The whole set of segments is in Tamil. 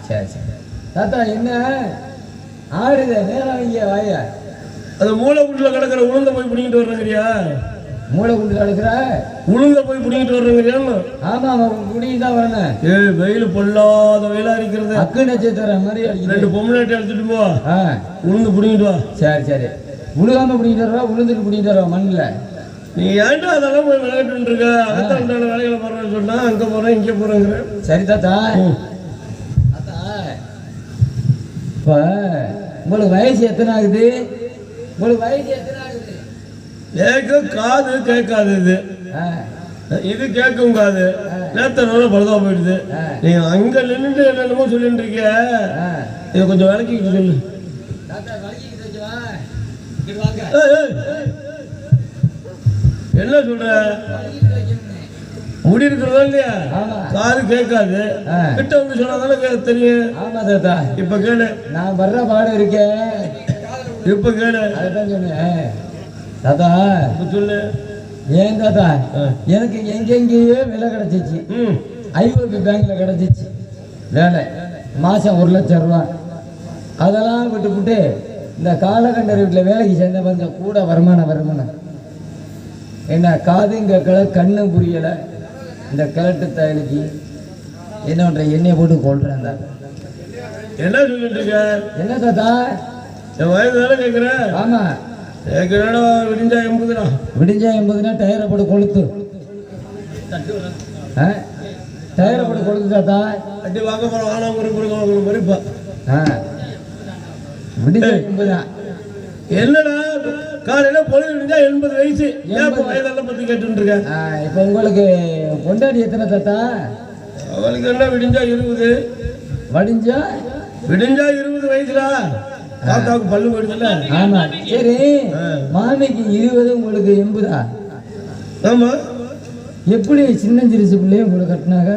சரி சரி தாத்தா என்ன ஆடுத நேரம் இங்க வாயா அந்த மூளை குண்டுல கிடக்கிற உளுந்த போய் பிடிங்கிட்டு வர்றங்கிறியா? மூளை குண்டு கிடக்குற உளுந்த போய் பிடிங்கிட்டு வர்றங்கிறியா? ஆமா குடியும் தான் வரணும். வெயில் பொல்லாத வெயிலா இருக்கிறது. அக்கு நட்சத்திரம் மாதிரி 2 பொம்பளை எடுத்துட்டு போ. உளுந்து பிடிங்கிட்டு வா. சரி சரி உழுகாம பிடிங்கிட்டு வரவா உளுந்துட்டு பிடிங்கிட்டு வரவா மண்ணில்? நீ ஏன்டா அதெல்லாம் போய் விளையாட்டு இருக்க? அதான் வேலைகளை போறேன்னு சொன்னா அங்க போறேன் இங்க போறேங்கிற. சரி தாத்தா இப்போ உங்களுக்கு வயசு எத்தனை ஆகுது? உங்களுக்கு வயசு எத்தனை ஆகுது? காது கேட்காது. இது கேட்கும் காது. நேரத்தை பழுதா போயிடுது. நீங்க அங்க நின்றுட்டு என்னென்னமோ சொல்லிட்டு இருக்க. இதை கொஞ்சம் விளக்கிட்டு சொல்லு. என்ன சொல்ற? முடி இருக்கிறதா இல்லையா? காது கேட்காது. கிட்ட வந்து சொன்னாதானே தெரியும். ஆமா தாத்தா. இப்ப கேளு. நான் வர்ற பாடு இருக்கேன். இப்ப கேளு. அதான் சொன்னேன் தாத்தா. சொல்லு. ஏன் தாத்தா எனக்கு எங்கெங்கேயோ வேலை கிடைச்சிச்சு. ஐஓபி பேங்க்ல கிடைச்சிச்சு வேலை. மாசம் 1 லட்சம் ரூபா. அதெல்லாம் விட்டு இந்த காலகண்டர் வீட்டில் வேலைக்கு சேர்ந்த கொஞ்சம் கூட வருமானம் என்ன காதும் கேட்கல கண்ணும் புரியலை. இந்த கிழட்டு தயலுக்கு என்ன பண்ற எண்ணெயை போட்டு கொள்றேன். என்ன சொல்லிட்டு இருக்க? என்ன தாத்தா என் வயது வேலை கேட்குற? ஆமா விடிஞ்சா 80. விடிஞ்சா 80னா டயரை போட்டு கொளுத்து. டயரை போட்டு கொளுத்து தாத்தா. அடி வாங்க போறோம் ஆனா மறுப்பா. விடிஞ்சா 80 என்னடா காலையில பொழுது விடிஞ்சா 80 வயசு. வயதெல்லாம் பத்தி கேட்டு இருக்க. இப்ப உங்களுக்கு கொண்டாடி எத்தனை தாத்தா? அவளுக்கு என்ன விடிஞ்சா 20. விடிஞ்சா 20 வயசுடா. தாத்தாவுக்கு பல்லு போயிடுதுல்ல. ஆமா சரி. மாமிக்கு 20 உங்களுக்கு 80. ஆமா. எப்படி சின்ன சிறுசு பிள்ளைய உங்களுக்கு கட்டினாங்க?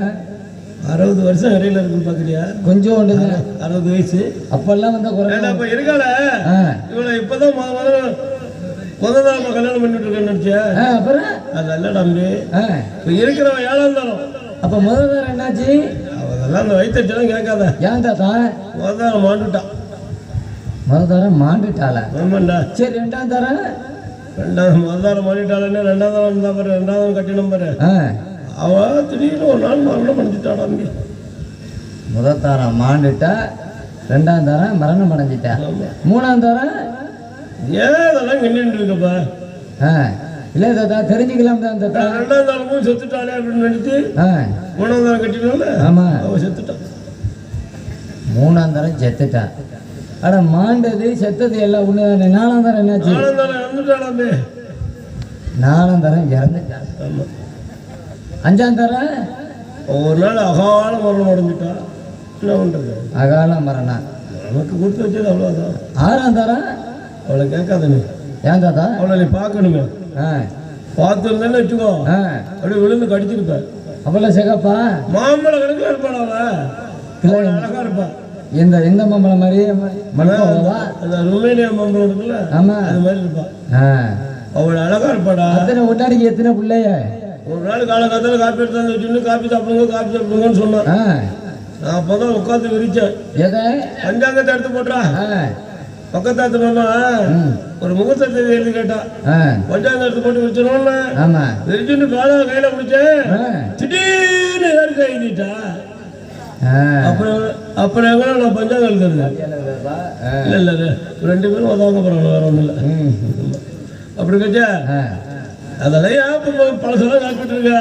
60 வருஷம் இடையில இருக்குன்னு பாக்குறியா? கொஞ்சம் 60 வயசு. அப்பெல்லாம் வந்தா குறைய இருக்கால. இவளை இப்பதான் முதல்ல கல்யாணம் பண்ணிட்டு இருக்கேன்னு நினைச்சியா? அப்புறம் அதெல்லாம் நம்பி இப்ப இருக்கிறவன் 7ஆம் தரம். அப்ப முதல் தரம் என்னாச்சு? அதெல்லாம் அந்த வயிற்றுலாம் கேட்காத. ஏன் தாத்தா? முதல் தரம் மாண்டுட்டான். முதல் தரம் மாண்டுட்டாளா? ஆமாண்டா. சரி 2ஆம் தரம்? முதல் தரம் மாண்டிட்டாளே. 2ஆம் தரம் இருந்தா பாரு. 2ஆம் தரம் கட்டினம் பாரு. அவ திடீர்னு ஒரு நாள் மரணம் அடைஞ்சிட்டாடா. முதல் தரம் மாண்டுட்டா. 2ஆம் தரம் மரணம் அடைஞ்சிட்டா. 3ஆம் தரம் ஏன் அதெல்லாம் கிண்ணிட்டு இருக்கப்பா? இல்ல தாத்தா தெரிஞ்சுக்கலாம் தான் தாத்தா. 2ஆம் தரமும் செத்துட்டாளே அப்படின்னு நினைச்சு 3ஆம் தரம் கட்டினால. ஆமா அவ செத்துட்டான். 3ஆம் தரம் செத்துட்டான். ஆனா மாண்டது செத்தது எல்லாம் ஒண்ணு. 4ஆம் தரம் என்னாச்சு? 4ஆம் தரம் இறந்துட்டாளாமே. 4ஆம் தரம் இறந்துட்டான். ஆமா. 5ஆம் தரம் ஒரு நாள் அகால மரணம் அடைஞ்சிட்டா. என்ன பண்றது? அகால மரணம் நமக்கு கொடுத்து வச்சது அவ்வளவுதான். 6ஆம் தரம் அவளை கேட்காத நீ. ஏன் தாத்தா? அவளை நீ பார்க்கணுமே. பார்த்துருந்தேன்னு வச்சுக்கோ. அப்படியே விழுந்து கடிச்சிருப்ப. அவளை சிகப்பா மாம்பழ கணக்கில் இருப்பாள். அவளை அழகா இருப்பா. இந்த மாம்பழம் மாதிரி அந்த ருமேனியா மாம்பழம் இருக்குல்ல. ஆமா அது மாதிரி இருப்பா. அவளை அழகா இருப்பாடா. எத்தனை ஒட்டாடிக்கு எத்தனை பிள்ளைய? ஒரு நாள் காலகாலத்தில் காப்பி எடுத்தாந்து வச்சுன்னு காப்பி சாப்பிடுங்கன்னு சொன்னான். நான் அப்போதான் உட்காந்து விரிச்சேன். பஞ்சாங்கத்தை எடுத்து போட்டா. பக்கத்தாத்து மாமா ஒரு முகூர்த்தத்தை எழுதி கேட்டா. பஞ்சாங்கம் எடுத்து போட்டு விரிச்சோம்ல. விரிச்சுன்னு காலம் கையில பிடிச்சேன். திடீர்னு ஏற்க எழுதிட்டா. அப்புறம் எங்க நான் பஞ்சாங்கம் எழுதுறது இல்ல 2 பேரும் உதவாங்க போறாங்க. வேற ஒண்ணும் இல்லை. அப்படி கச்சா அதெல்லாம் பழசெல்லாம் காப்பிட்டு இருக்க.